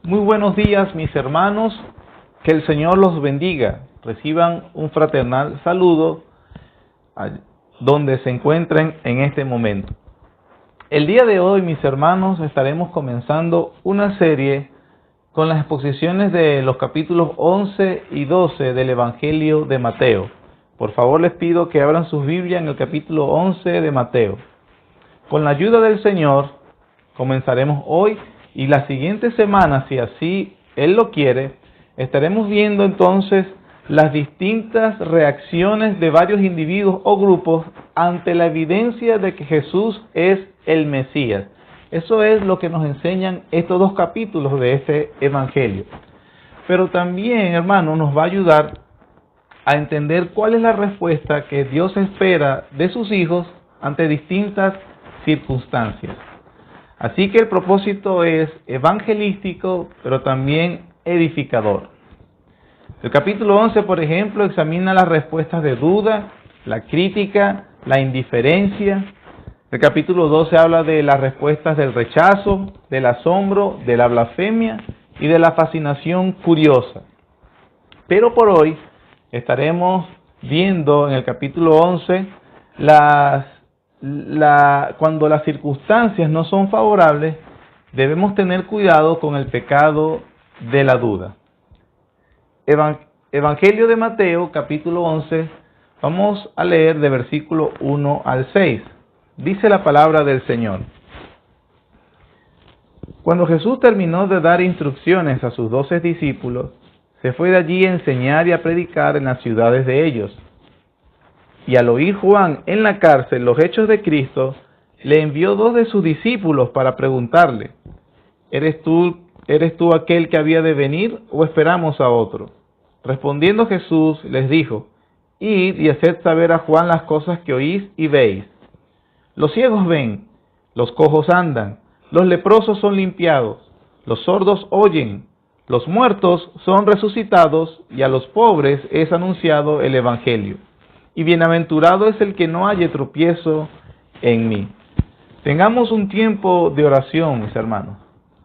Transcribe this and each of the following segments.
Muy buenos días, mis hermanos. Que el Señor los bendiga. Reciban un fraternal saludo donde se encuentren en este momento. El día de hoy, mis hermanos, estaremos comenzando una serie con las exposiciones de los capítulos 11 y 12 del Evangelio de Mateo. Por favor, les pido que abran sus Biblias en el capítulo 11 de Mateo. Con la ayuda del Señor, comenzaremos hoy y la siguiente semana, si así Él lo quiere, estaremos viendo entonces las distintas reacciones de varios individuos o grupos ante la evidencia de que Jesús es el Mesías. Eso es lo que nos enseñan estos dos capítulos de este Evangelio. Pero también, hermano, nos va a ayudar a entender cuál es la respuesta que Dios espera de sus hijos ante distintas circunstancias. Así que el propósito es evangelístico, pero también edificador. El capítulo 11, por ejemplo, examina las respuestas de duda, la crítica, la indiferencia. El capítulo 12 habla de las respuestas del rechazo, del asombro, de la blasfemia y de la fascinación curiosa. Pero por hoy estaremos viendo en el capítulo 11 cuando las circunstancias no son favorables, debemos tener cuidado con el pecado de la duda. Evangelio de Mateo, capítulo 11, vamos a leer de versículo 1 al 6. Dice la palabra del Señor. Cuando Jesús terminó de dar instrucciones a sus 12 discípulos, se fue de allí a enseñar y a predicar en las ciudades de ellos. Y al oír Juan en la cárcel los hechos de Cristo, le envió 2 de sus discípulos para preguntarle: ¿Eres tú aquel que había de venir o esperamos a otro? Respondiendo Jesús les dijo: Id y haced saber a Juan las cosas que oís y veis. Los ciegos ven, los cojos andan, los leprosos son limpiados, los sordos oyen, los muertos son resucitados y a los pobres es anunciado el Evangelio. Y bienaventurado es el que no halle tropiezo en mí. Tengamos un tiempo de oración, mis hermanos.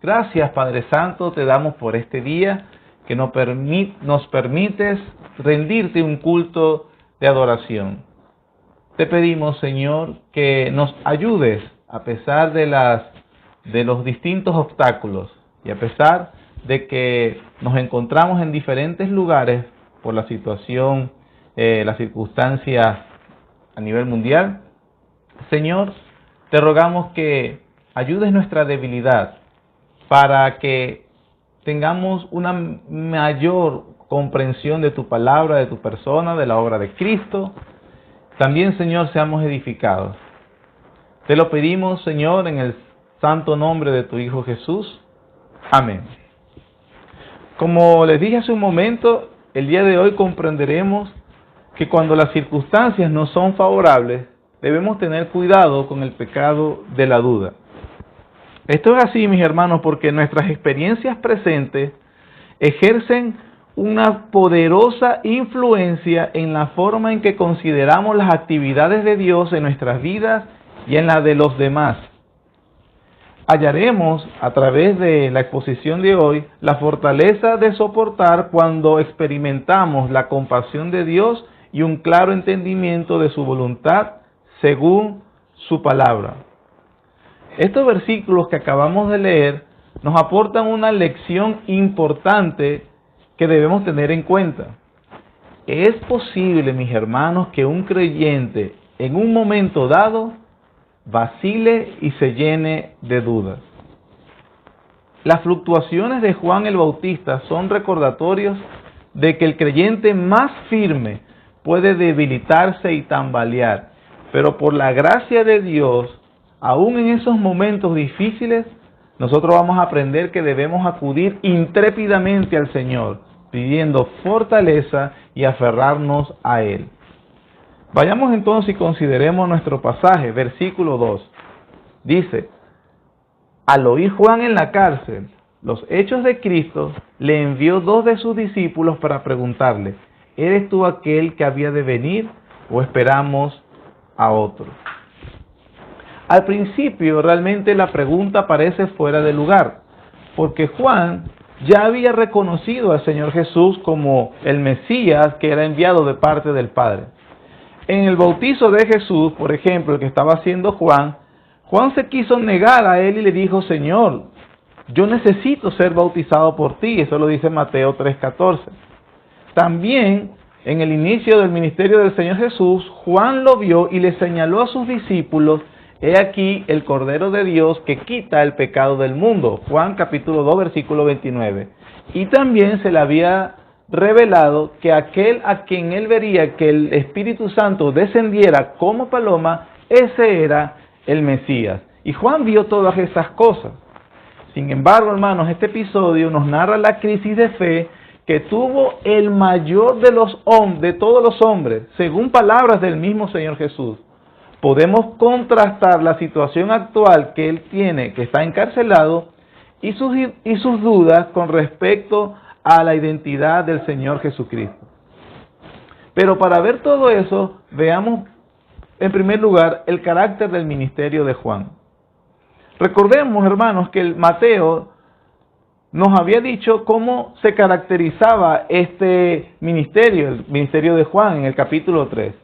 Gracias, Padre Santo, te damos por este día que nos permites rendirte un culto de adoración. Te pedimos, Señor, que nos ayudes a pesar de los distintos obstáculos y a pesar de que nos encontramos en diferentes lugares por la situación, las circunstancias a nivel mundial. Señor, te rogamos que ayudes nuestra debilidad para que tengamos una mayor comprensión de tu palabra, de tu persona, de la obra de Cristo. También, Señor, seamos edificados. Te lo pedimos, Señor, en el santo nombre de tu Hijo Jesús. Amén. Como les dije hace un momento, el día de hoy comprenderemos que cuando las circunstancias no son favorables, debemos tener cuidado con el pecado de la duda. Esto es así, mis hermanos, porque nuestras experiencias presentes ejercen una poderosa influencia en la forma en que consideramos las actividades de Dios en nuestras vidas y en la de los demás. Hallaremos a través de la exposición de hoy la fortaleza de soportar cuando experimentamos la compasión de Dios y un claro entendimiento de su voluntad según su palabra. Estos versículos que acabamos de leer nos aportan una lección importante que debemos tener en cuenta. Es posible, mis hermanos, que un creyente en un momento dado vacile y se llene de dudas. Las fluctuaciones de Juan el Bautista son recordatorios de que el creyente más firme puede debilitarse y tambalear, pero por la gracia de Dios, aún en esos momentos difíciles, nosotros vamos a aprender que debemos acudir intrépidamente al Señor, pidiendo fortaleza y aferrarnos a Él. Vayamos entonces y consideremos nuestro pasaje, versículo 2. Dice: al oír Juan en la cárcel los hechos de Cristo, le envió 2 de sus discípulos para preguntarle: ¿eres tú aquel que había de venir o esperamos a otro? Al principio realmente la pregunta parece fuera de lugar, porque Juan ya había reconocido al Señor Jesús como el Mesías que era enviado de parte del Padre. En el bautizo de Jesús, por ejemplo, el que estaba haciendo Juan, Juan se quiso negar a él y le dijo: Señor, yo necesito ser bautizado por ti. Eso lo dice Mateo 3:14. También, en el inicio del ministerio del Señor Jesús, Juan lo vio y le señaló a sus discípulos: he aquí el Cordero de Dios que quita el pecado del mundo. Juan capítulo 2, versículo 29. Y también se le había revelado que aquel a quien él vería que el Espíritu Santo descendiera como paloma, ese era el Mesías. Y Juan vio todas esas cosas. Sin embargo, hermanos, este episodio nos narra la crisis de fe que tuvo el mayor de todos los hombres, según palabras del mismo Señor Jesús. Podemos contrastar la situación actual que él tiene, que está encarcelado, y sus dudas con respecto a la identidad del Señor Jesucristo. Pero para ver todo eso, veamos en primer lugar el carácter del ministerio de Juan. Recordemos, hermanos, que el Mateo nos había dicho cómo se caracterizaba este ministerio, el ministerio de Juan, en el capítulo 3.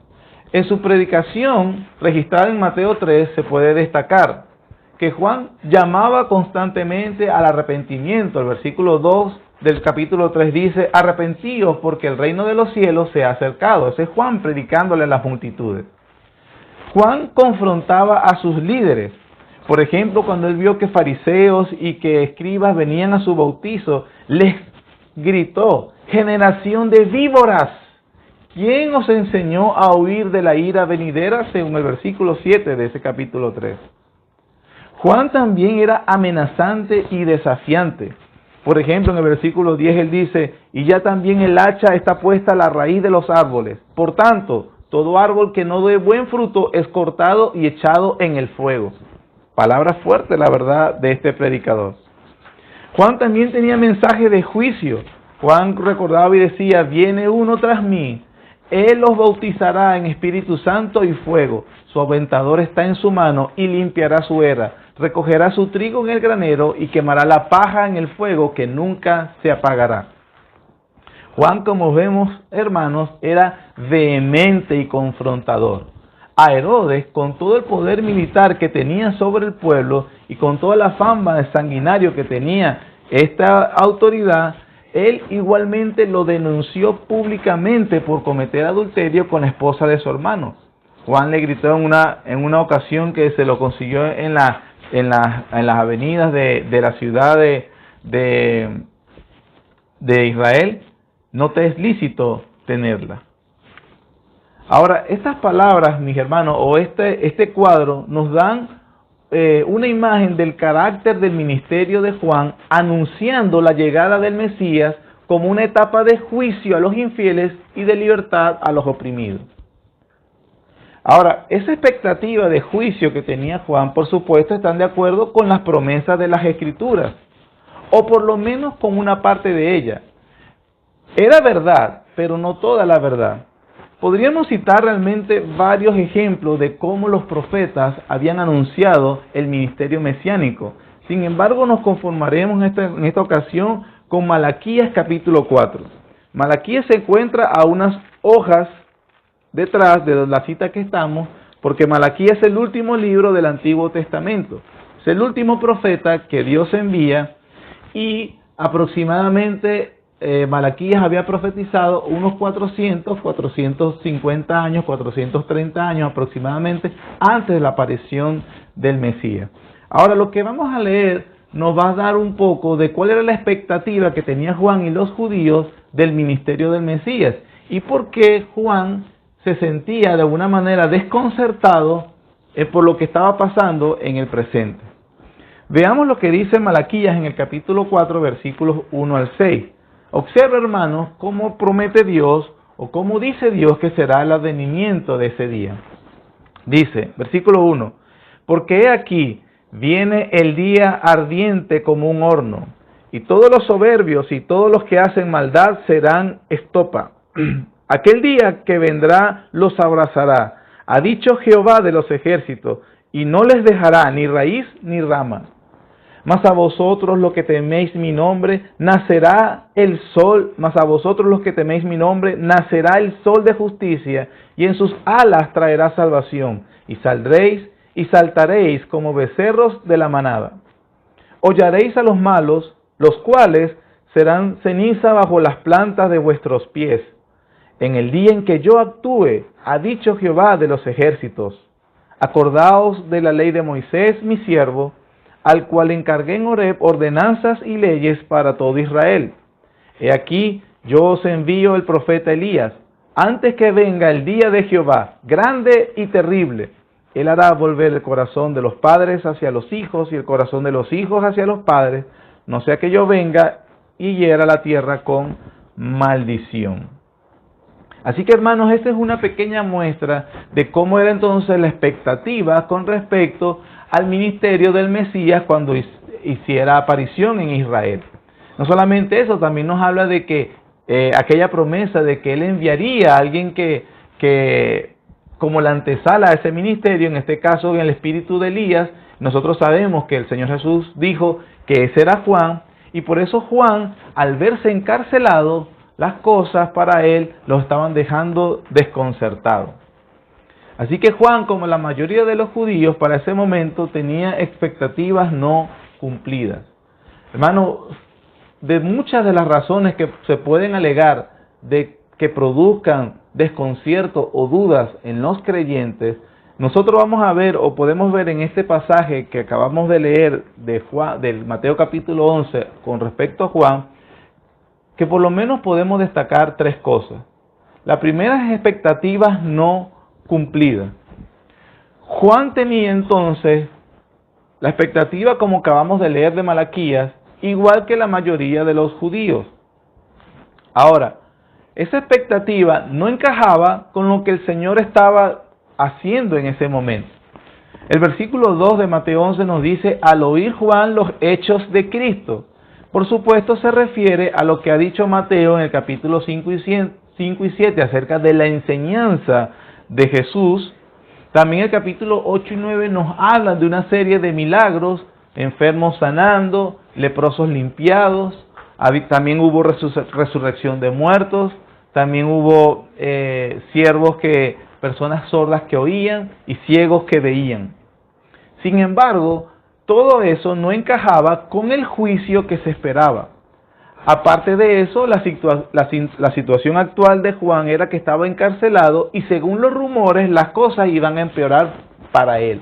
En su predicación, registrada en Mateo 3, se puede destacar que Juan llamaba constantemente al arrepentimiento. El versículo 2 del capítulo 3 dice: arrepentíos porque el reino de los cielos se ha acercado. Ese es Juan predicándole a las multitudes. Juan confrontaba a sus líderes. Por ejemplo, cuando él vio que fariseos y que escribas venían a su bautizo, les gritó: generación de víboras, ¿quién os enseñó a huir de la ira venidera? Según el versículo 7 de ese capítulo 3. Juan también era amenazante y desafiante. Por ejemplo, en el versículo 10 él dice: y ya también el hacha está puesta a la raíz de los árboles. Por tanto, todo árbol que no dé buen fruto es cortado y echado en el fuego. Palabra fuerte, la verdad, de este predicador. Juan también tenía mensaje de juicio. Juan recordaba y decía: viene uno tras mí, él los bautizará en Espíritu Santo y fuego. Su aventador está en su mano y limpiará su era. Recogerá su trigo en el granero y quemará la paja en el fuego que nunca se apagará. Juan, como vemos, hermanos, era vehemente y confrontador. A Herodes, con todo el poder militar que tenía sobre el pueblo y con toda la fama de sanguinario que tenía esta autoridad, él igualmente lo denunció públicamente por cometer adulterio con la esposa de su hermano. Juan le gritó en una ocasión que se lo consiguió en las avenidas de la ciudad de Israel: no te es lícito tenerla. Ahora, estas palabras, mis hermanos, o este cuadro nos dan una imagen del carácter del ministerio de Juan, anunciando la llegada del Mesías como una etapa de juicio a los infieles y de libertad a los oprimidos. Ahora, esa expectativa de juicio que tenía Juan, por supuesto, están de acuerdo con las promesas de las Escrituras, o por lo menos con una parte de ella. Era verdad, pero no toda la verdad. Podríamos citar realmente varios ejemplos de cómo los profetas habían anunciado el ministerio mesiánico. Sin embargo, nos conformaremos en esta ocasión con Malaquías capítulo 4. Malaquías se encuentra a unas hojas detrás de la cita que estamos, porque Malaquías es el último libro del Antiguo Testamento. Es el último profeta que Dios envía, y aproximadamente Malaquías había profetizado unos 450 años, 430 años aproximadamente antes de la aparición del Mesías. Ahora, lo que vamos a leer nos va a dar un poco de cuál era la expectativa que tenía Juan y los judíos del ministerio del Mesías y por qué Juan se sentía de alguna manera desconcertado por lo que estaba pasando en el presente. Veamos lo que dice Malaquías en el capítulo 4, versículos 1 al 6. Observa, hermanos, cómo promete Dios o cómo dice Dios que será el advenimiento de ese día. Dice, versículo 1, porque he aquí, viene el día ardiente como un horno, y todos los soberbios y todos los que hacen maldad serán estopa. Aquel día que vendrá los abrazará, ha dicho Jehová de los ejércitos, y no les dejará ni raíz ni rama. Mas a vosotros los que teméis mi nombre, nacerá el sol, mas a vosotros los que teméis mi nombre, nacerá el sol de justicia, y en sus alas traerá salvación, y saldréis y saltaréis como becerros de la manada. Hollaréis a los malos, los cuales serán ceniza bajo las plantas de vuestros pies. En el día en que yo actúe, ha dicho Jehová de los ejércitos. Acordaos de la ley de Moisés, mi siervo, al cual encargué en Horeb ordenanzas y leyes para todo Israel. He aquí, yo os envío el profeta Elías, antes que venga el día de Jehová, grande y terrible. Él hará volver el corazón de los padres hacia los hijos y el corazón de los hijos hacia los padres, no sea que yo venga y hiera la tierra con maldición. Así que, hermanos, esta es una pequeña muestra de cómo era entonces la expectativa con respecto al ministerio del Mesías cuando hiciera aparición en Israel. No solamente eso, también nos habla de que aquella promesa de que Él enviaría a alguien que como la antesala a ese ministerio, en este caso en el espíritu de Elías. Nosotros sabemos que el Señor Jesús dijo que ese era Juan, y por eso Juan, al verse encarcelado, las cosas para él lo estaban dejando desconcertado. Así que Juan, como la mayoría de los judíos, para ese momento tenía expectativas no cumplidas. Hermano, de muchas de las razones que se pueden alegar de que produzcan desconcierto o dudas en los creyentes, nosotros vamos a ver o podemos ver en este pasaje que acabamos de leer de Juan, del Mateo capítulo 11 con respecto a Juan, que por lo menos podemos destacar tres cosas. La primera es expectativas no cumplidas. Juan tenía entonces la expectativa, como acabamos de leer de Malaquías, igual que la mayoría de los judíos. Ahora, esa expectativa no encajaba con lo que el Señor estaba haciendo en ese momento. El versículo 2 de Mateo 11 nos dice: al oír Juan los hechos de Cristo. Por supuesto se refiere a lo que ha dicho Mateo en el capítulo 5 y 7 acerca de la enseñanza de Jesús. También el capítulo 8 y 9 nos hablan de una serie de milagros: enfermos sanando, leprosos limpiados, también hubo resurrección de muertos, también hubo personas sordas que oían y ciegos que veían. Sin embargo, todo eso no encajaba con el juicio que se esperaba. Aparte de eso, la situación actual de Juan era que estaba encarcelado y, según los rumores, las cosas iban a empeorar para él.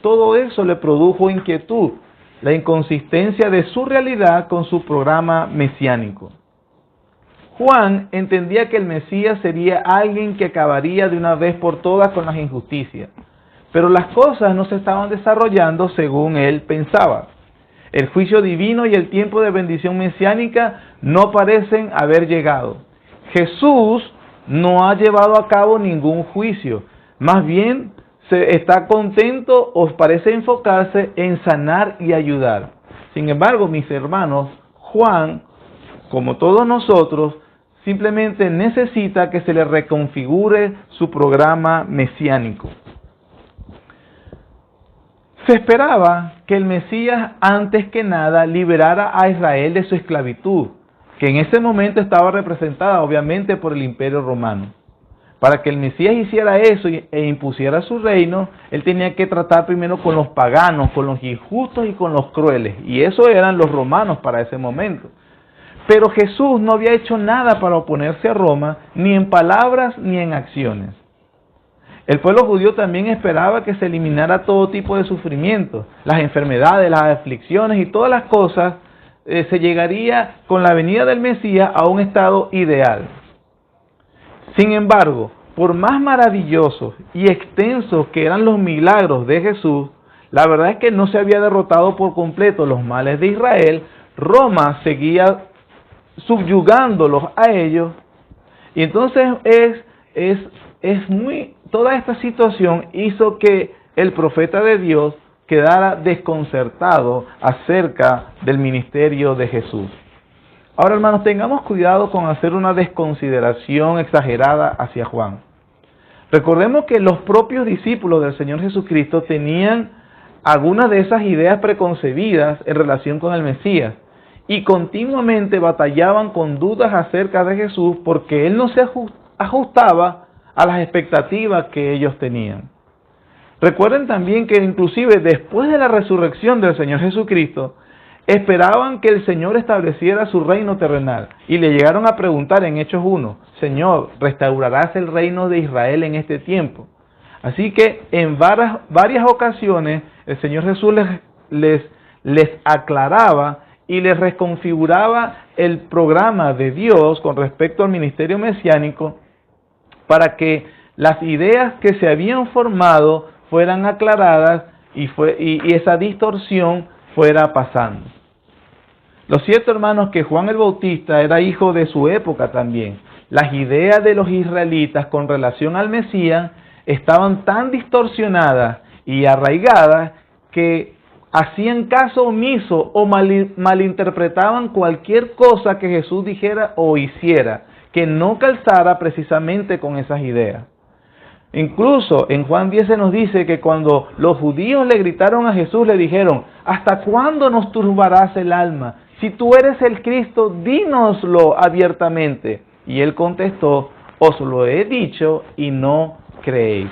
Todo eso le produjo inquietud, la inconsistencia de su realidad con su programa mesiánico. Juan entendía que el Mesías sería alguien que acabaría de una vez por todas con las injusticias, pero las cosas no se estaban desarrollando según él pensaba. El juicio divino y el tiempo de bendición mesiánica no parecen haber llegado. Jesús no ha llevado a cabo ningún juicio, más bien está contento o parece enfocarse en sanar y ayudar. Sin embargo, mis hermanos, Juan, como todos nosotros, simplemente necesita que se le reconfigure su programa mesiánico. Se esperaba que el Mesías, antes que nada, liberara a Israel de su esclavitud, que en ese momento estaba representada obviamente por el Imperio Romano. Para que el Mesías hiciera eso e impusiera su reino, él tenía que tratar primero con los paganos, con los injustos y con los crueles, y eso eran los romanos para ese momento. Pero Jesús no había hecho nada para oponerse a Roma, ni en palabras ni en acciones. El pueblo judío también esperaba que se eliminara todo tipo de sufrimiento, las enfermedades, las aflicciones y todas las cosas. Se llegaría con la venida del Mesías a un estado ideal. Sin embargo, por más maravillosos y extensos que eran los milagros de Jesús, la verdad es que no se había derrotado por completo los males de Israel. Roma seguía subyugándolos a ellos, y entonces toda esta situación hizo que el profeta de Dios quedara desconcertado acerca del ministerio de Jesús. Ahora, hermanos, tengamos cuidado con hacer una desconsideración exagerada hacia Juan. Recordemos que los propios discípulos del Señor Jesucristo tenían algunas de esas ideas preconcebidas en relación con el Mesías y continuamente batallaban con dudas acerca de Jesús porque Él no se ajustaba a las expectativas que ellos tenían. Recuerden también que inclusive después de la resurrección del Señor Jesucristo, esperaban que el Señor estableciera su reino terrenal y le llegaron a preguntar en Hechos 1, Señor, ¿restaurarás el reino de Israel en este tiempo? Así que en varias ocasiones el Señor Jesús les aclaraba y les reconfiguraba el programa de Dios con respecto al ministerio mesiánico para que las ideas que se habían formado fueran aclaradas y esa distorsión fuera pasando. Lo cierto, hermanos, que Juan el Bautista era hijo de su época también. Las ideas de los israelitas con relación al Mesías estaban tan distorsionadas y arraigadas que hacían caso omiso o malinterpretaban cualquier cosa que Jesús dijera o hiciera, que no calzara precisamente con esas ideas. Incluso en Juan 10 se nos dice que cuando los judíos le gritaron a Jesús, le dijeron, ¿hasta cuándo nos turbarás el alma? Si tú eres el Cristo, dínoslo abiertamente. Y él contestó, os lo he dicho y no creéis.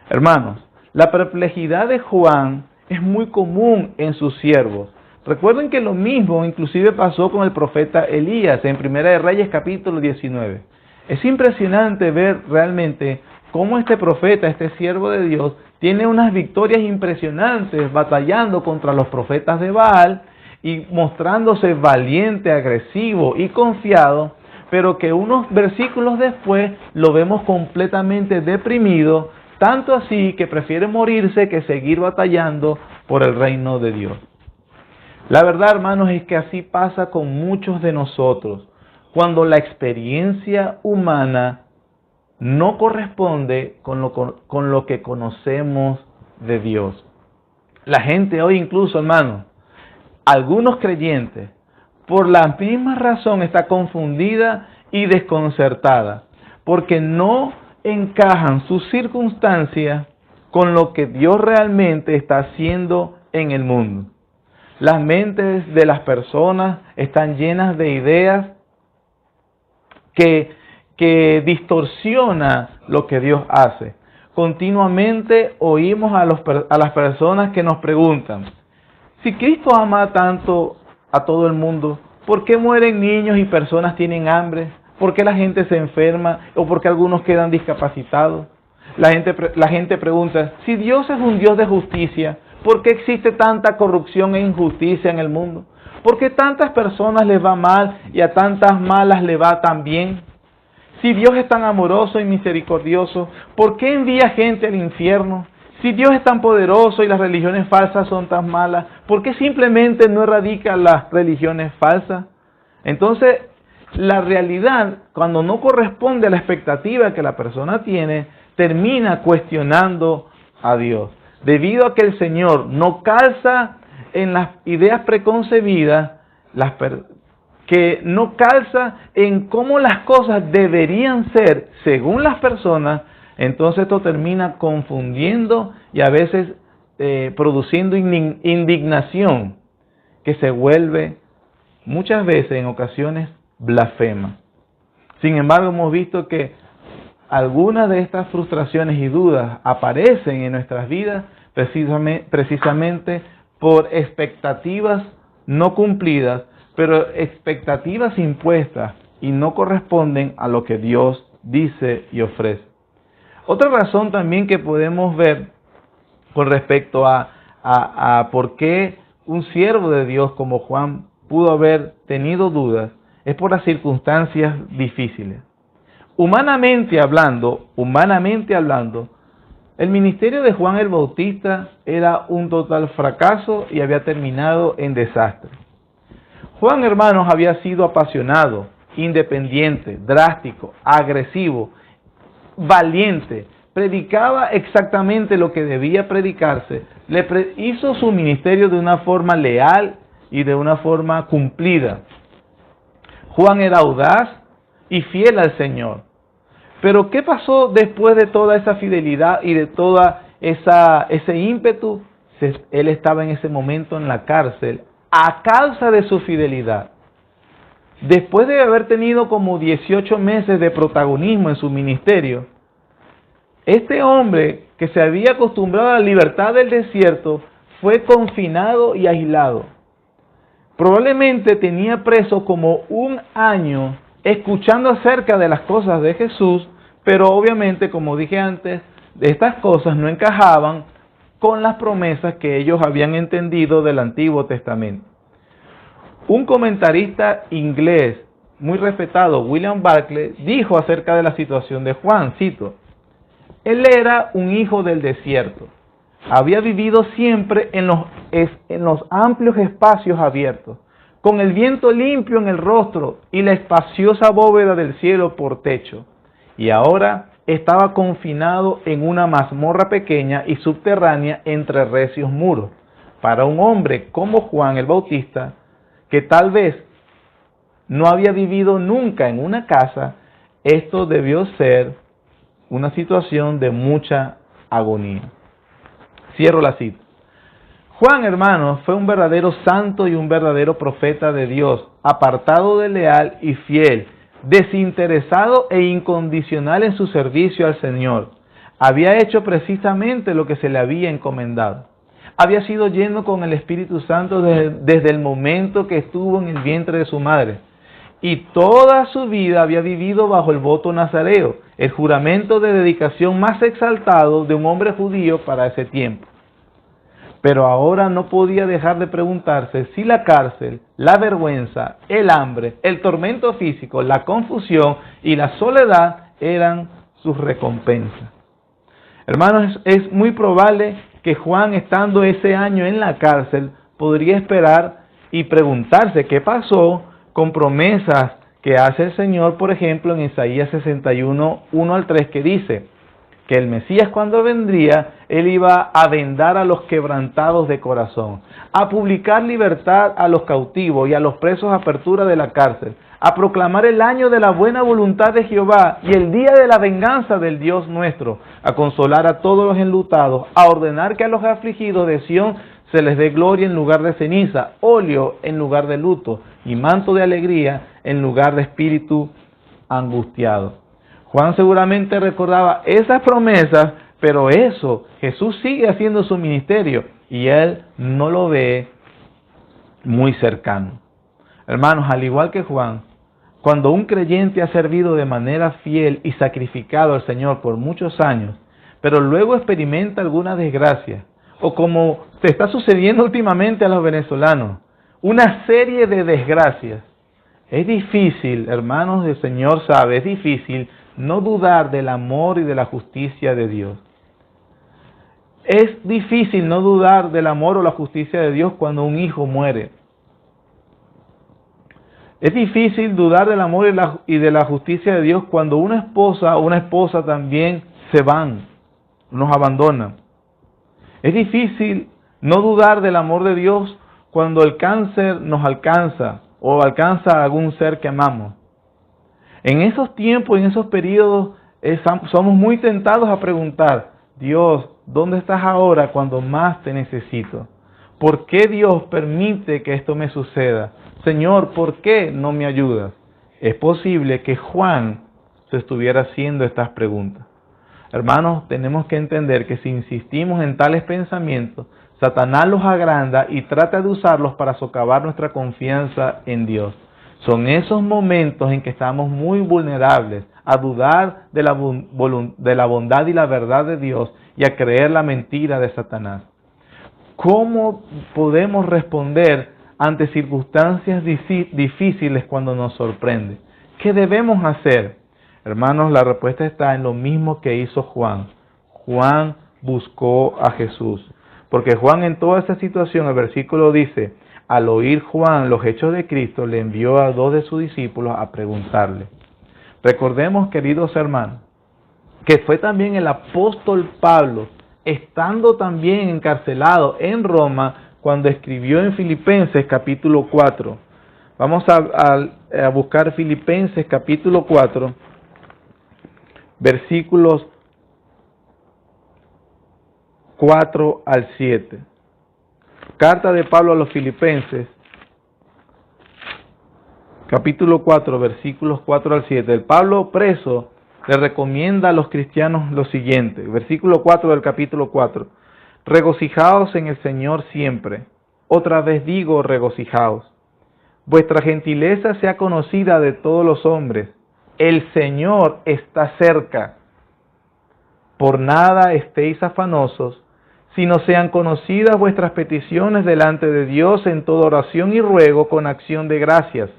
Hermanos, la perplejidad de Juan es muy común en sus siervos. Recuerden que lo mismo inclusive pasó con el profeta Elías en Primera de Reyes capítulo 19. Es impresionante ver realmente cómo este profeta, este siervo de Dios, tiene unas victorias impresionantes batallando contra los profetas de Baal y mostrándose valiente, agresivo y confiado, pero que unos versículos después lo vemos completamente deprimido, tanto así que prefiere morirse que seguir batallando por el reino de Dios. La verdad, hermanos, es que así pasa con muchos de nosotros, cuando la experiencia humana no corresponde con lo que conocemos de Dios. La gente hoy incluso, hermanos, algunos creyentes, por la misma razón está confundida y desconcertada, porque no encajan sus circunstancias con lo que Dios realmente está haciendo en el mundo. Las mentes de las personas están llenas de ideas que distorsiona lo que Dios hace. Continuamente oímos a las personas que nos preguntan, si Cristo ama tanto a todo el mundo, ¿por qué mueren niños y personas tienen hambre? ¿Por qué la gente se enferma? ¿O por qué algunos quedan discapacitados? La gente pregunta, si Dios es un Dios de justicia, ¿por qué existe tanta corrupción e injusticia en el mundo? ¿Por qué tantas personas les va mal y a tantas malas les va tan bien? Si Dios es tan amoroso y misericordioso, ¿por qué envía gente al infierno? Si Dios es tan poderoso y las religiones falsas son tan malas, ¿por qué simplemente no erradica las religiones falsas? Entonces, la realidad, cuando no corresponde a la expectativa que la persona tiene, termina cuestionando a Dios. Debido a que el Señor no calza en las ideas preconcebidas, que no calza en cómo las cosas deberían ser según las personas, entonces esto termina confundiendo y a veces produciendo indignación que se vuelve muchas veces en ocasiones blasfema. Sin embargo, hemos visto que algunas de estas frustraciones y dudas aparecen en nuestras vidas precisamente por expectativas no cumplidas, pero expectativas impuestas y no corresponden a lo que Dios dice y ofrece. Otra razón también que podemos ver con respecto a por qué un siervo de Dios como Juan pudo haber tenido dudas es por las circunstancias difíciles. Humanamente hablando, el ministerio de Juan el Bautista era un total fracaso y había terminado en desastre. Juan, hermanos, había sido apasionado, independiente, drástico, agresivo, valiente, predicaba exactamente lo que debía predicarse, hizo su ministerio de una forma leal y de una forma cumplida. Juan era audaz y fiel al Señor. Pero ¿qué pasó después de toda esa fidelidad y de toda ese ímpetu? él estaba en ese momento en la cárcel a causa de su fidelidad. Después de haber tenido como 18 meses de protagonismo en su ministerio, este hombre que se había acostumbrado a la libertad del desierto fue confinado y aislado. Probablemente tenía preso como 1 año escuchando acerca de las cosas de Jesús, pero obviamente, como dije antes, estas cosas no encajaban con las promesas que ellos habían entendido del Antiguo Testamento. Un comentarista inglés muy respetado, William Barclay, dijo acerca de la situación de Juan, cito: él era un hijo del desierto. Había vivido siempre en los amplios espacios abiertos, con el viento limpio en el rostro y la espaciosa bóveda del cielo por techo. Y ahora estaba confinado en una mazmorra pequeña y subterránea entre recios muros. Para un hombre como Juan el Bautista, que tal vez no había vivido nunca en una casa, esto debió ser una situación de mucha agonía. Cierro la cita. Juan, hermanos, fue un verdadero santo y un verdadero profeta de Dios, apartado de leal y fiel, desinteresado e incondicional en su servicio al Señor. Había hecho precisamente lo que se le había encomendado. Había sido lleno con el Espíritu Santo desde el momento que estuvo en el vientre de su madre. Y toda su vida había vivido bajo el voto nazareo, el juramento de dedicación más exaltado de un hombre judío para ese tiempo. Pero ahora no podía dejar de preguntarse si la cárcel, la vergüenza, el hambre, el tormento físico, la confusión y la soledad eran sus recompensas. Hermanos, es muy probable que Juan, estando ese año en la cárcel, podría esperar y preguntarse qué pasó con promesas que hace el Señor, por ejemplo, en Isaías 61, 1 al 3, que dice que el Mesías, cuando vendría, él iba a vendar a los quebrantados de corazón, a publicar libertad a los cautivos y a los presos, apertura de la cárcel, a proclamar el año de la buena voluntad de Jehová y el día de la venganza del Dios nuestro, a consolar a todos los enlutados, a ordenar que a los afligidos de Sión se les dé gloria en lugar de ceniza, óleo en lugar de luto y manto de alegría en lugar de espíritu angustiado. Juan seguramente recordaba esas promesas, pero eso, Jesús sigue haciendo su ministerio y él no lo ve muy cercano. Hermanos, al igual que Juan, cuando un creyente ha servido de manera fiel y sacrificado al Señor por muchos años, pero luego experimenta alguna desgracia, o como se está sucediendo últimamente a los venezolanos, una serie de desgracias, es difícil, hermanos, el Señor sabe, es difícil no dudar del amor y de la justicia de Dios. Es difícil no dudar del amor o la justicia de Dios cuando un hijo muere. Es difícil dudar del amor y de la justicia de Dios cuando una esposa o una esposa también se van, nos abandonan. Es difícil no dudar del amor de Dios cuando el cáncer nos alcanza o alcanza a algún ser que amamos. En esos tiempos, en esos periodos, somos muy tentados a preguntar: Dios, ¿dónde estás ahora cuando más te necesito? ¿Por qué Dios permite que esto me suceda? Señor, ¿por qué no me ayudas? Es posible que Juan se estuviera haciendo estas preguntas. Hermanos, tenemos que entender que si insistimos en tales pensamientos, Satanás los agranda y trata de usarlos para socavar nuestra confianza en Dios. Son esos momentos en que estamos muy vulnerables a dudar de la bondad y la verdad de Dios y a creer la mentira de Satanás. ¿Cómo podemos responder ante circunstancias difíciles cuando nos sorprende? ¿Qué debemos hacer? Hermanos, la respuesta está en lo mismo que hizo Juan. Juan buscó a Jesús. Porque Juan, en toda esta situación, el versículo dice: al oír Juan los hechos de Cristo, le envió a 2 de sus discípulos a preguntarle. Recordemos, queridos hermanos, que fue también el apóstol Pablo, estando también encarcelado en Roma, cuando escribió en Filipenses capítulo 4. Vamos a buscar Filipenses capítulo 4, versículos 4 al 7. Carta de Pablo a los Filipenses, capítulo 4, versículos 4 al 7. El Pablo preso le recomienda a los cristianos lo siguiente. Versículo 4 del capítulo 4. Regocijaos en el Señor siempre. Otra vez digo, regocijaos. Vuestra gentileza sea conocida de todos los hombres. El Señor está cerca. Por nada estéis afanosos, sino sean conocidas vuestras peticiones delante de Dios en toda oración y ruego con acción de gracias.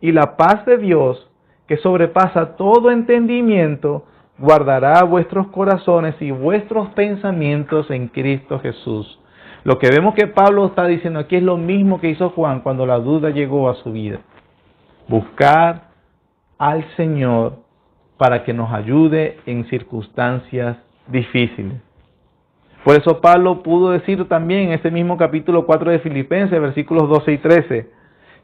Y la paz de Dios, que sobrepasa todo entendimiento, guardará vuestros corazones y vuestros pensamientos en Cristo Jesús. Lo que vemos que Pablo está diciendo aquí es lo mismo que hizo Juan cuando la duda llegó a su vida. Buscar al Señor para que nos ayude en circunstancias difíciles. Por eso Pablo pudo decir también en ese mismo capítulo 4 de Filipenses, versículos 12 y 13,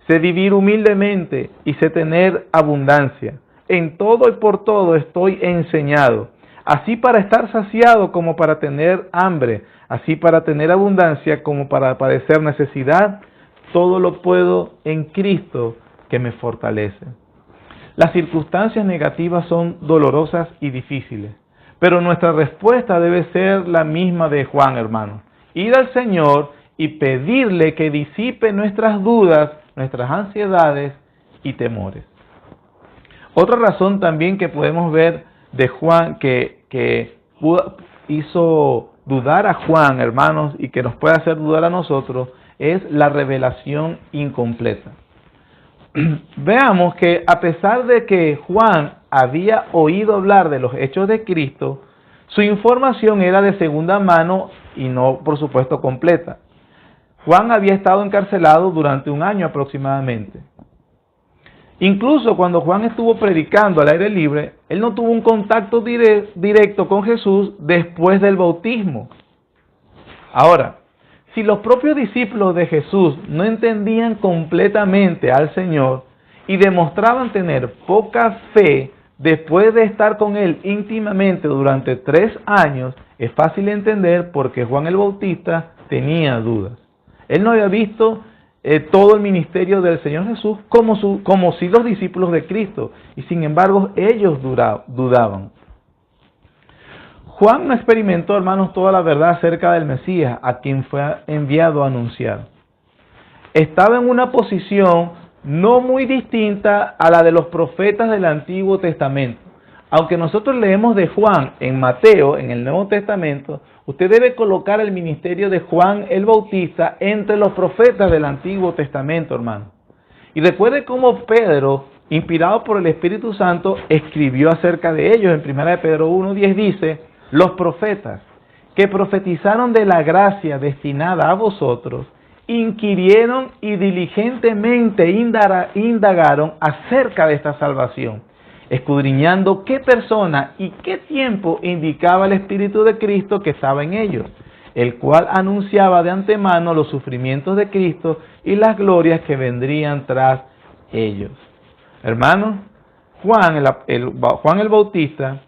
sé vivir humildemente y sé tener abundancia. En todo y por todo estoy enseñado, así para estar saciado como para tener hambre, así para tener abundancia como para padecer necesidad. Todo lo puedo en Cristo que me fortalece. Las circunstancias negativas son dolorosas y difíciles, pero nuestra respuesta debe ser la misma de Juan, hermanos. Ir al Señor y pedirle que disipe nuestras dudas, nuestras ansiedades y temores. Otra razón también que podemos ver de Juan que hizo dudar a Juan, hermanos, y que nos puede hacer dudar a nosotros, es la revelación incompleta. Veamos que a pesar de que Juan había oído hablar de los hechos de Cristo, su información era de segunda mano y no, por supuesto, completa. Juan había estado encarcelado durante un año aproximadamente. Incluso cuando Juan estuvo predicando al aire libre, él no tuvo un contacto directo con Jesús después del bautismo. Ahora, si los propios discípulos de Jesús no entendían completamente al Señor y demostraban tener poca fe después de estar con Él íntimamente durante 3 años, es fácil entender por qué Juan el Bautista tenía dudas. Él no había visto todo el ministerio del Señor Jesús como si los discípulos de Cristo, y sin embargo ellos dudaban. Juan no experimentó, hermanos, toda la verdad acerca del Mesías, a quien fue enviado a anunciar. Estaba en una posición no muy distinta a la de los profetas del Antiguo Testamento. Aunque nosotros leemos de Juan en Mateo, en el Nuevo Testamento, usted debe colocar el ministerio de Juan el Bautista entre los profetas del Antiguo Testamento, hermano. Y recuerde cómo Pedro, inspirado por el Espíritu Santo, escribió acerca de ellos. En 1 Pedro 1:10 dice, los profetas que profetizaron de la gracia destinada a vosotros, inquirieron y diligentemente indagaron acerca de esta salvación, escudriñando qué persona y qué tiempo indicaba el Espíritu de Cristo que estaba en ellos, el cual anunciaba de antemano los sufrimientos de Cristo y las glorias que vendrían tras ellos. Hermanos, Juan el Bautista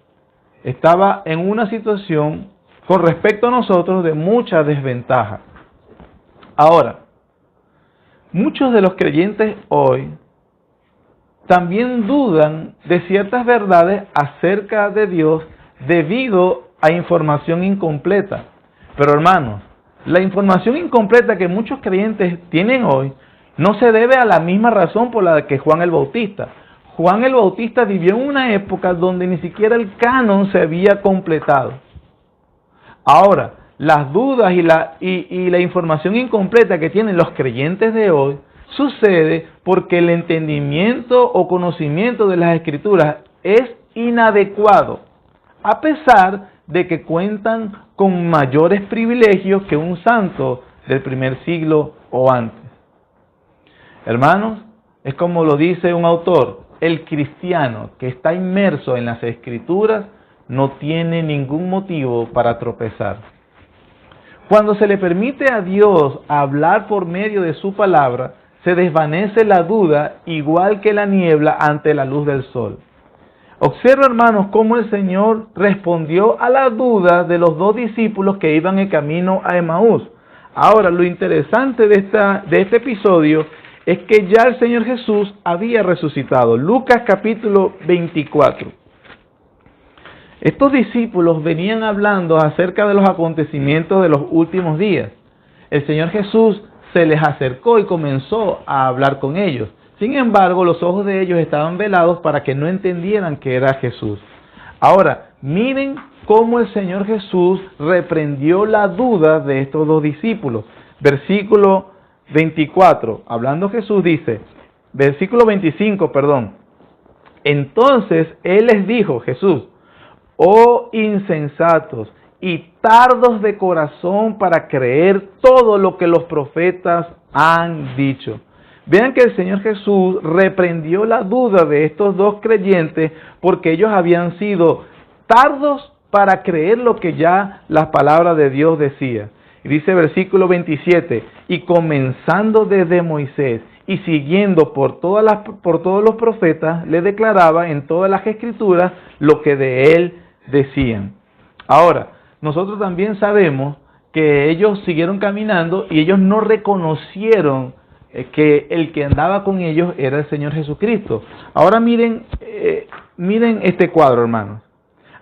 estaba en una situación con respecto a nosotros de mucha desventaja. Ahora, muchos de los creyentes hoy también dudan de ciertas verdades acerca de Dios debido a información incompleta. Pero hermanos, la información incompleta que muchos creyentes tienen hoy no se debe a la misma razón por la que Juan el Bautista. Juan el Bautista vivió en una época donde ni siquiera el canon se había completado. Ahora, las dudas y la información incompleta que tienen los creyentes de hoy sucede porque el entendimiento o conocimiento de las Escrituras es inadecuado, a pesar de que cuentan con mayores privilegios que un santo del primer siglo o antes. Hermanos, es como lo dice un autor, el cristiano que está inmerso en las Escrituras no tiene ningún motivo para tropezar. Cuando se le permite a Dios hablar por medio de su palabra, se desvanece la duda igual que la niebla ante la luz del sol. Observa, hermanos, cómo el Señor respondió a la duda de los 2 discípulos que iban en camino a Emaús. Ahora, lo interesante de este episodio es que ya el Señor Jesús había resucitado. Lucas capítulo 24. Estos discípulos venían hablando acerca de los acontecimientos de los últimos días. El Señor Jesús se les acercó y comenzó a hablar con ellos. Sin embargo, los ojos de ellos estaban velados para que no entendieran que era Jesús. Ahora, miren cómo el Señor Jesús reprendió la duda de estos dos discípulos. Versículo 24, hablando Jesús dice, versículo 25, perdón. Entonces Él les dijo, Jesús, oh insensatos y tardos de corazón para creer todo lo que los profetas han dicho. Vean que el Señor Jesús reprendió la duda de estos dos creyentes porque ellos habían sido tardos para creer lo que ya la palabra de Dios decía. Y dice versículo 27, y comenzando desde Moisés y siguiendo por todos los profetas, le declaraba en todas las escrituras lo que de él decían. Ahora, nosotros también sabemos que ellos siguieron caminando y ellos no reconocieron que el que andaba con ellos era el Señor Jesucristo. Ahora miren este cuadro, hermanos.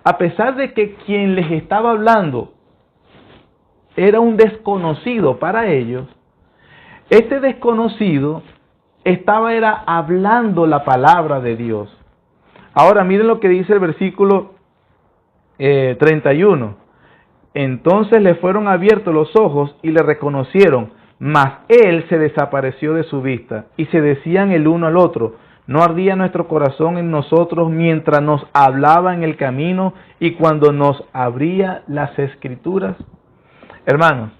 A pesar de que quien les estaba hablando era un desconocido para ellos, este desconocido era hablando la palabra de Dios. Ahora miren lo que dice el versículo 31. Entonces le fueron abiertos los ojos y le reconocieron, mas él se desapareció de su vista, y se decían el uno al otro, ¿no ardía nuestro corazón en nosotros mientras nos hablaba en el camino y cuando nos abría las escrituras? Hermanos,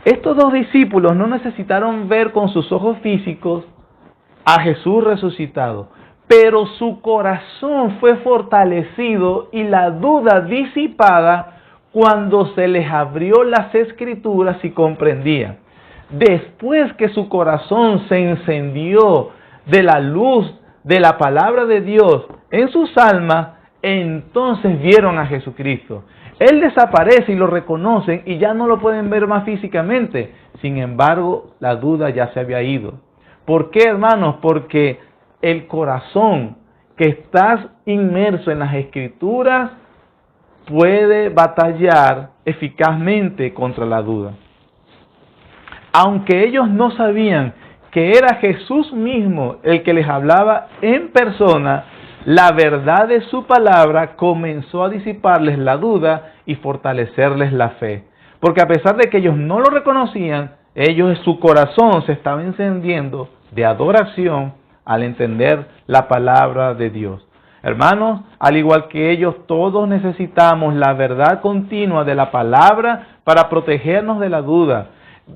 estos dos discípulos no necesitaron ver con sus ojos físicos a Jesús resucitado, pero su corazón fue fortalecido y la duda disipada cuando se les abrió las escrituras y comprendían. Después que su corazón se encendió de la luz de la palabra de Dios en sus almas, entonces vieron a Jesucristo. Él desaparece y lo reconocen y ya no lo pueden ver más físicamente. Sin embargo, la duda ya se había ido. ¿Por qué, hermanos? Porque el corazón que está inmerso en las Escrituras puede batallar eficazmente contra la duda. Aunque ellos no sabían que era Jesús mismo el que les hablaba en persona, la verdad de su palabra comenzó a disiparles la duda y fortalecerles la fe. Porque a pesar de que ellos no lo reconocían, su corazón se estaba encendiendo de adoración al entender la palabra de Dios. Hermanos, al igual que ellos, todos necesitamos la verdad continua de la palabra para protegernos de la duda,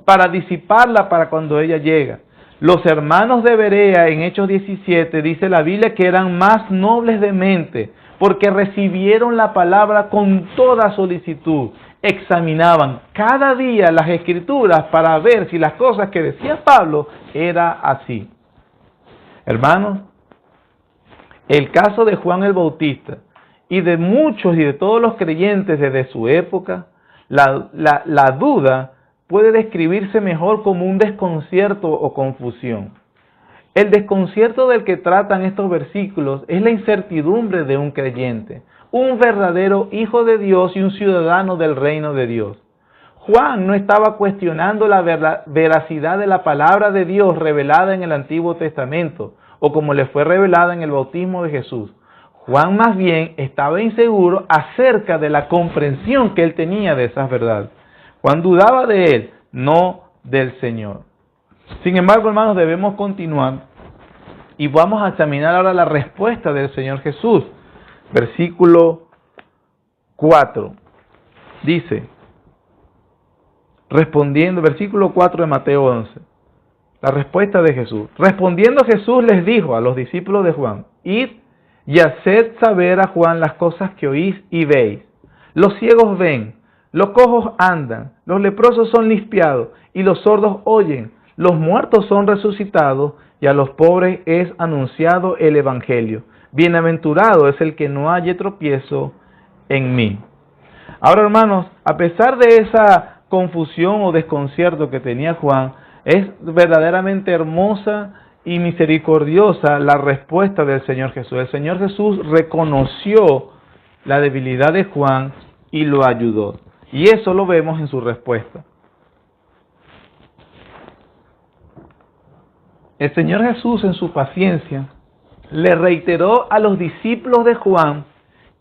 para disiparla para cuando ella llega. Los hermanos de Berea en Hechos 17 dice la Biblia que eran más nobles de mente porque recibieron la palabra con toda solicitud. Examinaban cada día las Escrituras para ver si las cosas que decía Pablo era así. Hermanos, el caso de Juan el Bautista y de muchos y de todos los creyentes desde su época, la duda puede describirse mejor como un desconcierto o confusión. El desconcierto del que tratan estos versículos es la incertidumbre de un creyente, un verdadero hijo de Dios y un ciudadano del reino de Dios. Juan no estaba cuestionando la veracidad de la palabra de Dios revelada en el Antiguo Testamento, o como le fue revelada en el bautismo de Jesús. Juan más bien estaba inseguro acerca de la comprensión que él tenía de esas verdades. Juan dudaba de él, no del Señor. Sin embargo, hermanos, debemos continuar y vamos a examinar ahora la respuesta del Señor Jesús. Versículo 4. Dice, versículo 4 de Mateo 11, la respuesta de Jesús. Respondiendo Jesús les dijo a los discípulos de Juan, id y haced saber a Juan las cosas que oís y veis. Los ciegos ven, los cojos andan, los leprosos son limpiados y los sordos oyen, los muertos son resucitados y a los pobres es anunciado el evangelio. Bienaventurado es el que no halle tropiezo en mí. Ahora, hermanos, a pesar de esa confusión o desconcierto que tenía Juan, es verdaderamente hermosa y misericordiosa la respuesta del Señor Jesús. El Señor Jesús reconoció la debilidad de Juan y lo ayudó. Y eso lo vemos en su respuesta. El Señor Jesús, en su paciencia, le reiteró a los discípulos de Juan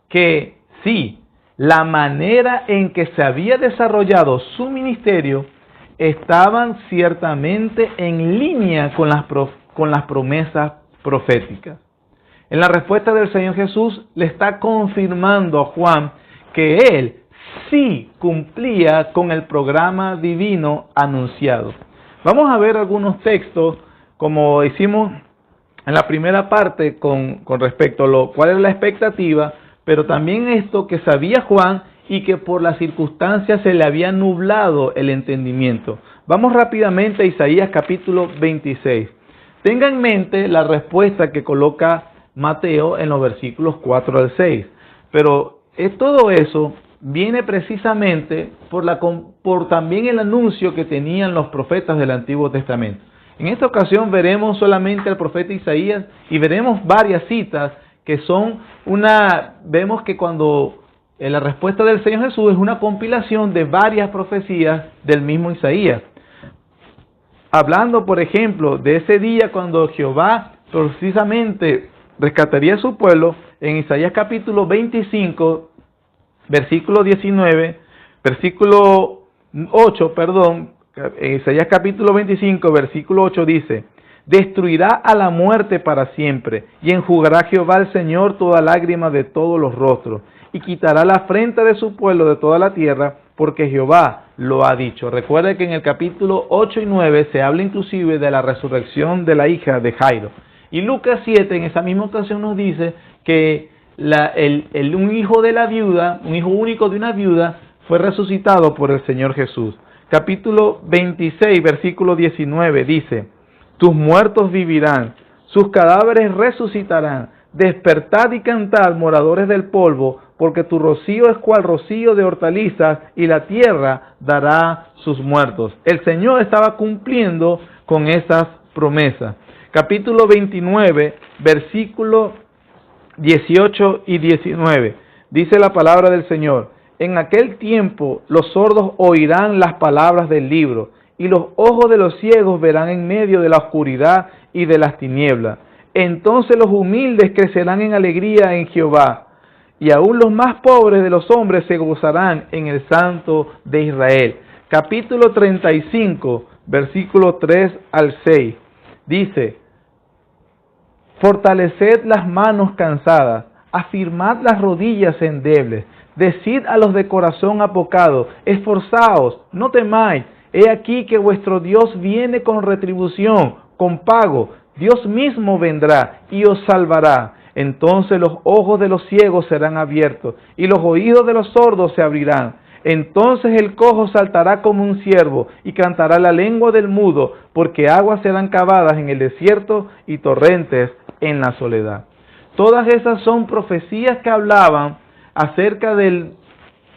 que sí, la manera en que se había desarrollado su ministerio estaban ciertamente en línea con las promesas proféticas. En la respuesta del Señor Jesús le está confirmando a Juan que él sí cumplía con el programa divino anunciado. Vamos a ver algunos textos, como hicimos en la primera parte con respecto a cuál es la expectativa, pero también esto que sabía Juan y que por las circunstancias se le había nublado el entendimiento. Vamos rápidamente a Isaías capítulo 26. Tenga en mente la respuesta que coloca Mateo en los versículos 4 al 6. Pero todo eso viene precisamente por también el anuncio que tenían los profetas del Antiguo Testamento. En esta ocasión veremos solamente al profeta Isaías y veremos varias citas que son vemos que cuando la respuesta del Señor Jesús es una compilación de varias profecías del mismo Isaías. Hablando, por ejemplo, de ese día cuando Jehová precisamente rescataría a su pueblo, en Isaías capítulo 25, versículo 19, versículo 8, en Isaías capítulo 25, versículo 8 dice: destruirá a la muerte para siempre, y enjugará Jehová el Señor toda lágrima de todos los rostros, y quitará la afrenta de su pueblo de toda la tierra, porque Jehová lo ha dicho. Recuerde que en el capítulo 8 y 9 se habla inclusive de la resurrección de la hija de Jairo. Y Lucas 7 en esa misma ocasión nos dice que un hijo de la viuda, un hijo único de una viuda, fue resucitado por el Señor Jesús. Capítulo 26, versículo 19 dice: tus muertos vivirán, sus cadáveres resucitarán. Despertad y cantad, moradores del polvo, porque tu rocío es cual rocío de hortalizas, y la tierra dará sus muertos. El Señor estaba cumpliendo con esas promesas. Capítulo 29, versículo 18 y 19. Dice la palabra del Señor: en aquel tiempo los sordos oirán las palabras del libro, y los ojos de los ciegos verán en medio de la oscuridad y de las tinieblas. Entonces los humildes crecerán en alegría en Jehová, y aún los más pobres de los hombres se gozarán en el Santo de Israel. Capítulo 35, versículo 3 al 6. Dice: fortaleced las manos cansadas, afirmad las rodillas endebles, decid a los de corazón apocado: esforzaos, no temáis. He aquí que vuestro Dios viene con retribución, con pago. Dios mismo vendrá y os salvará. Entonces los ojos de los ciegos serán abiertos y los oídos de los sordos se abrirán. Entonces el cojo saltará como un ciervo y cantará la lengua del mudo, porque aguas serán cavadas en el desierto y torrentes en la soledad. Todas esas son profecías que hablaban acerca del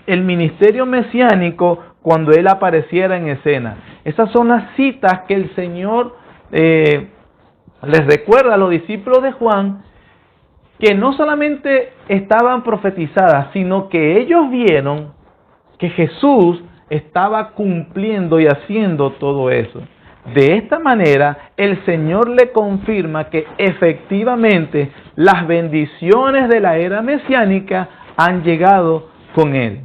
ministerio mesiánico cuando Él apareciera en escena. Esas son las citas que el Señor les recuerda a los discípulos de Juan, que no solamente estaban profetizadas, sino que ellos vieron que Jesús estaba cumpliendo y haciendo todo eso. De esta manera, el Señor le confirma que efectivamente las bendiciones de la era mesiánica han llegado con Él.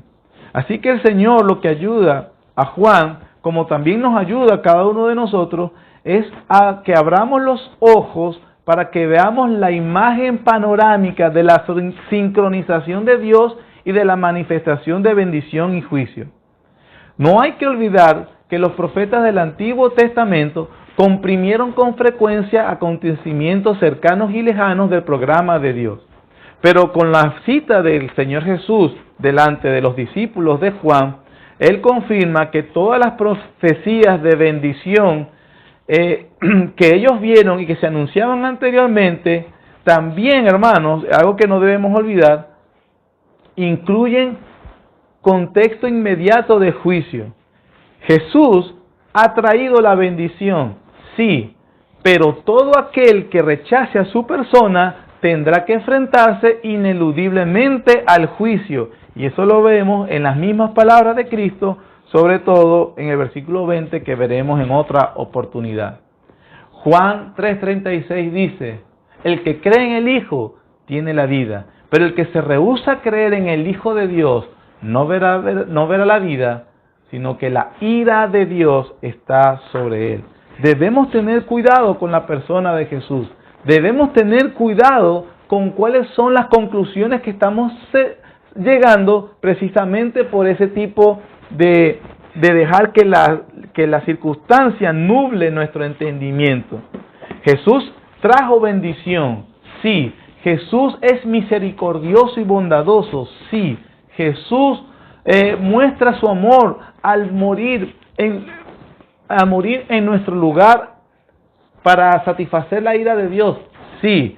Así que el Señor lo que ayuda a Juan, como también nos ayuda a cada uno de nosotros, es a que abramos los ojos para que veamos la imagen panorámica de la sincronización de Dios y de la manifestación de bendición y juicio. No hay que olvidar que los profetas del Antiguo Testamento comprimieron con frecuencia acontecimientos cercanos y lejanos del programa de Dios. Pero con la cita del Señor Jesús delante de los discípulos de Juan, Él confirma que todas las profecías de bendición que ellos vieron y que se anunciaban anteriormente, también, hermanos, algo que no debemos olvidar, incluyen contexto inmediato de juicio. Jesús ha traído la bendición, sí, pero todo aquel que rechace a su persona tendrá que enfrentarse ineludiblemente al juicio. Y eso lo vemos en las mismas palabras de Cristo, sobre todo en el versículo 20 que veremos en otra oportunidad. Juan 3:36 dice, el que cree en el Hijo tiene la vida, pero el que se rehúsa a creer en el Hijo de Dios no verá la vida, sino que la ira de Dios está sobre él. Debemos tener cuidado con la persona de Jesús. Debemos tener cuidado con cuáles son las conclusiones que estamos llegando precisamente por ese tipo de dejar que la circunstancia nuble nuestro entendimiento. Jesús trajo bendición, sí. Jesús es misericordioso y bondadoso, sí. Jesús muestra su amor al morir en nuestro lugar para satisfacer la ira de Dios, sí.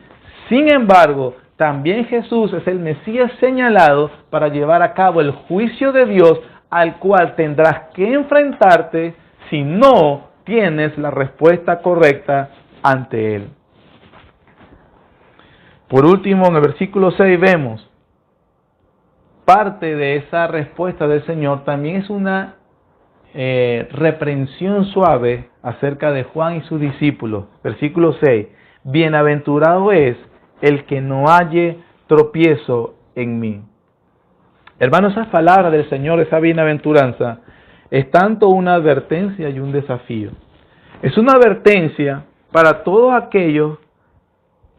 Sin embargo, también Jesús es el Mesías señalado para llevar a cabo el juicio de Dios, al cual tendrás que enfrentarte si no tienes la respuesta correcta ante Él. Por último, en el versículo 6 vemos parte de esa respuesta del Señor, también es una reprensión suave acerca de Juan y sus discípulos. Versículo 6, bienaventurado es el que no halle tropiezo en mí. Hermanos, esas palabras del Señor, esa bienaventuranza, es tanto una advertencia y un desafío. Es una advertencia para todos aquellos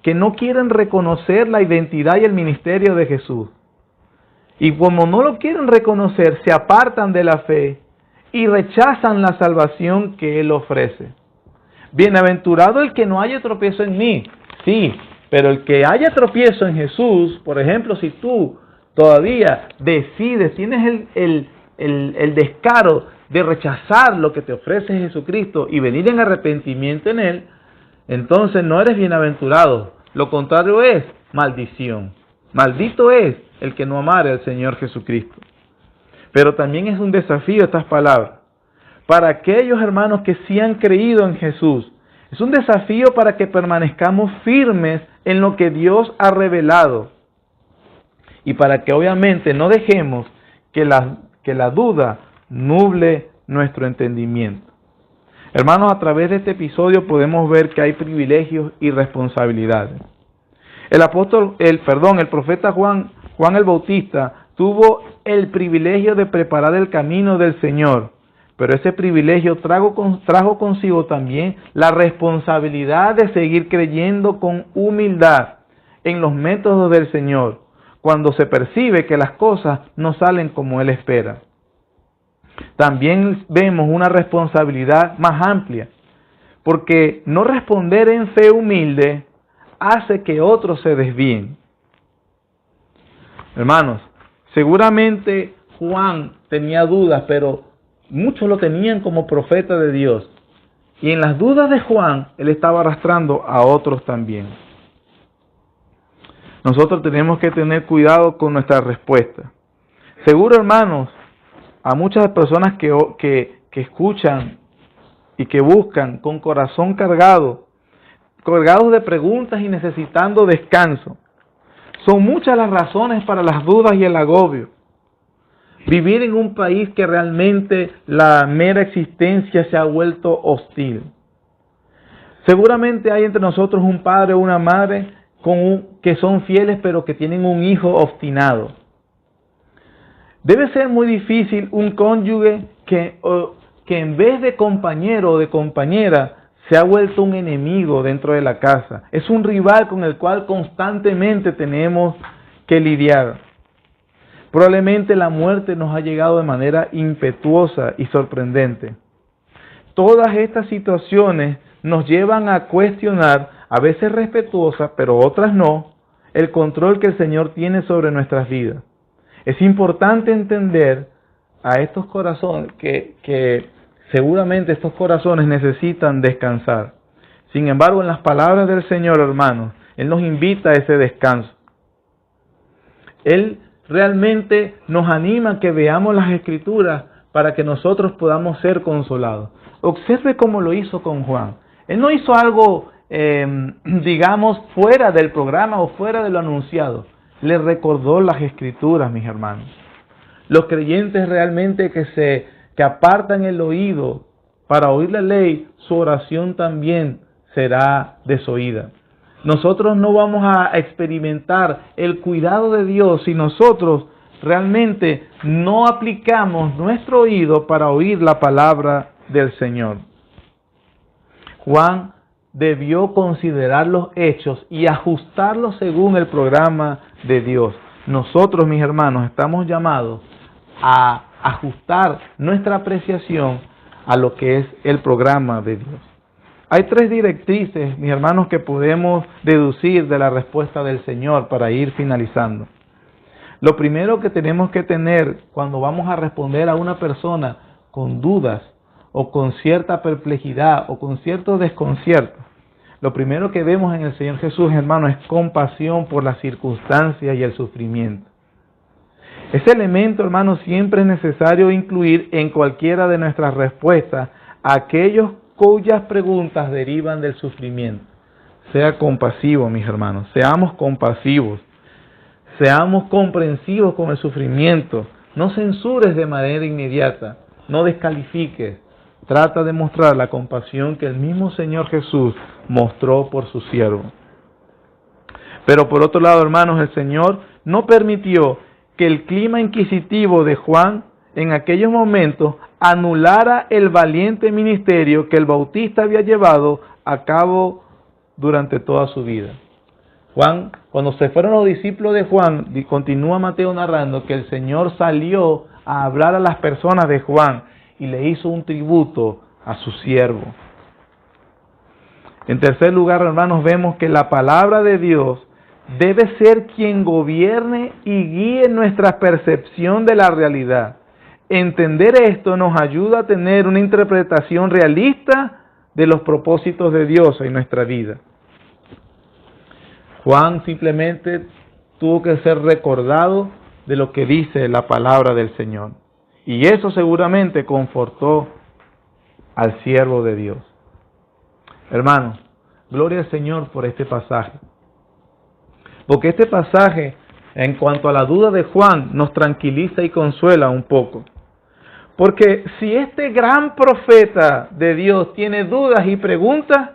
que no quieren reconocer la identidad y el ministerio de Jesús. Y como no lo quieren reconocer, se apartan de la fe y rechazan la salvación que Él ofrece. Bienaventurado el que no haya tropiezo en mí. Sí, pero el que haya tropiezo en Jesús, por ejemplo, si tú todavía decides, tienes el descaro de rechazar lo que te ofrece Jesucristo y venir en arrepentimiento en Él, entonces no eres bienaventurado. Lo contrario es maldición. Maldito es el que no amare al Señor Jesucristo. Pero también es un desafío estas palabras para aquellos hermanos que sí han creído en Jesús. Es un desafío para que permanezcamos firmes en lo que Dios ha revelado y para que obviamente no dejemos que la duda nuble nuestro entendimiento. Hermanos, a través de este episodio podemos ver que hay privilegios y responsabilidades. El profeta Juan el Bautista tuvo el privilegio de preparar el camino del Señor, pero ese privilegio trajo consigo también la responsabilidad de seguir creyendo con humildad en los métodos del Señor, cuando se percibe que las cosas no salen como Él espera. También vemos una responsabilidad más amplia, porque no responder en fe humilde hace que otros se desvíen. Hermanos, seguramente Juan tenía dudas, pero muchos lo tenían como profeta de Dios. Y en las dudas de Juan, él estaba arrastrando a otros también. Nosotros tenemos que tener cuidado con nuestra respuesta. Seguro, hermanos, a muchas personas que escuchan y que buscan con corazón cargados de preguntas y necesitando descanso. Son muchas las razones para las dudas y el agobio. Vivir en un país que realmente la mera existencia se ha vuelto hostil. Seguramente hay entre nosotros un padre o una madre que son fieles pero que tienen un hijo obstinado. Debe ser muy difícil un cónyuge que en vez de compañero o de compañera se ha vuelto un enemigo dentro de la casa. Es un rival con el cual constantemente tenemos que lidiar. Probablemente la muerte nos ha llegado de manera impetuosa y sorprendente. Todas estas situaciones nos llevan a cuestionar, a veces respetuosa, pero otras no, el control que el Señor tiene sobre nuestras vidas. Es importante entender a estos corazones que seguramente estos corazones necesitan descansar. Sin embargo, en las palabras del Señor, hermanos, Él nos invita a ese descanso. Él realmente nos anima a que veamos las Escrituras para que nosotros podamos ser consolados. Observe cómo lo hizo con Juan. Él no hizo algo, digamos, fuera del programa o fuera de lo anunciado. Le recordó las Escrituras, mis hermanos. Los creyentes realmente que apartan el oído para oír la ley, su oración también será desoída. Nosotros no vamos a experimentar el cuidado de Dios si nosotros realmente no aplicamos nuestro oído para oír la palabra del Señor. Juan debió considerar los hechos y ajustarlos según el programa de Dios. Nosotros, mis hermanos, estamos llamados a ajustar nuestra apreciación a lo que es el programa de Dios. Hay 3 directrices, mis hermanos, que podemos deducir de la respuesta del Señor para ir finalizando. Lo primero que tenemos que tener cuando vamos a responder a una persona con dudas o con cierta perplejidad o con cierto desconcierto, lo primero que vemos en el Señor Jesús, hermanos, es compasión por las circunstancias y el sufrimiento. Ese elemento, hermanos, siempre es necesario incluir en cualquiera de nuestras respuestas a aquellos cuyas preguntas derivan del sufrimiento. Sea compasivo, mis hermanos, seamos compasivos, seamos comprensivos con el sufrimiento, no censures de manera inmediata, no descalifiques, trata de mostrar la compasión que el mismo Señor Jesús mostró por su siervo. Pero por otro lado, hermanos, el Señor no permitió que el clima inquisitivo de Juan en aquellos momentos anulara el valiente ministerio que el Bautista había llevado a cabo durante toda su vida. Juan, cuando se fueron los discípulos de Juan, continúa Mateo narrando que el Señor salió a hablar a las personas de Juan y le hizo un tributo a su siervo. En tercer lugar, hermanos, vemos que la palabra de Dios debe ser quien gobierne y guíe nuestra percepción de la realidad. Entender esto nos ayuda a tener una interpretación realista de los propósitos de Dios en nuestra vida. Juan simplemente tuvo que ser recordado de lo que dice la palabra del Señor. Y eso seguramente confortó al siervo de Dios. Hermanos, gloria al Señor por este pasaje. Porque este pasaje, en cuanto a la duda de Juan, nos tranquiliza y consuela un poco. Porque si este gran profeta de Dios tiene dudas y preguntas,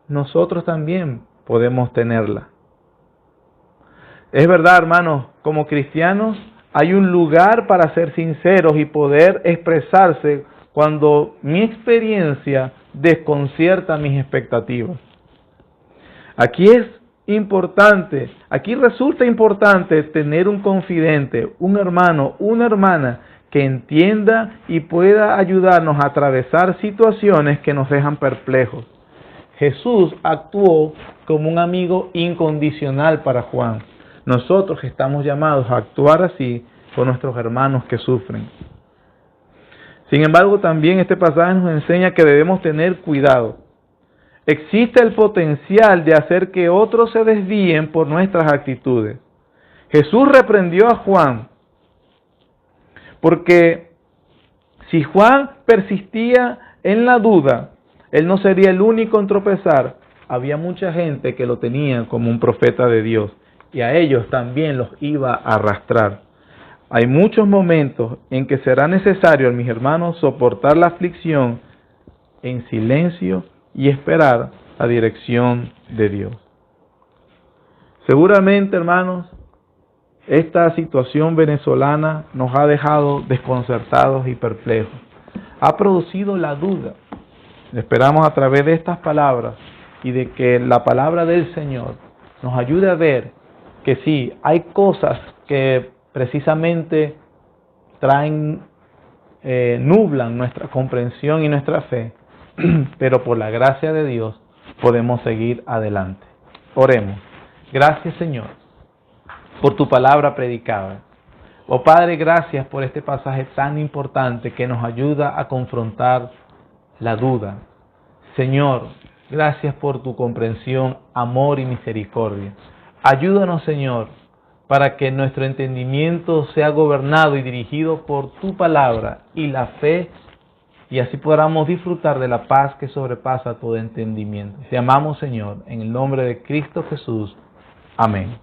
nosotros también podemos tenerlas. Es verdad, hermanos, como cristianos hay un lugar para ser sinceros y poder expresarse cuando mi experiencia desconcierta mis expectativas. Aquí resulta importante tener un confidente, un hermano, una hermana que entienda y pueda ayudarnos a atravesar situaciones que nos dejan perplejos. Jesús actuó como un amigo incondicional para Juan. Nosotros estamos llamados a actuar así con nuestros hermanos que sufren. Sin embargo, también este pasaje nos enseña que debemos tener cuidado. Existe el potencial de hacer que otros se desvíen por nuestras actitudes. Jesús reprendió a Juan, porque si Juan persistía en la duda, él no sería el único en tropezar. Había mucha gente que lo tenía como un profeta de Dios, y a ellos también los iba a arrastrar. Hay muchos momentos en que será necesario, mis hermanos, soportar la aflicción en silencio y esperar la dirección de Dios. Seguramente, hermanos, esta situación venezolana nos ha dejado desconcertados y perplejos. Ha producido la duda. Esperamos a través de estas palabras y de que la palabra del Señor nos ayude a ver que sí, hay cosas que precisamente nublan nuestra comprensión y nuestra fe, pero por la gracia de Dios podemos seguir adelante. Oremos. Gracias, Señor, por tu palabra predicada. Oh Padre, gracias por este pasaje tan importante que nos ayuda a confrontar la duda. Señor, gracias por tu comprensión, amor y misericordia. Ayúdanos, Señor, para que nuestro entendimiento sea gobernado y dirigido por tu palabra y la fe, y así podamos disfrutar de la paz que sobrepasa todo entendimiento. Te amamos, Señor, en el nombre de Cristo Jesús. Amén.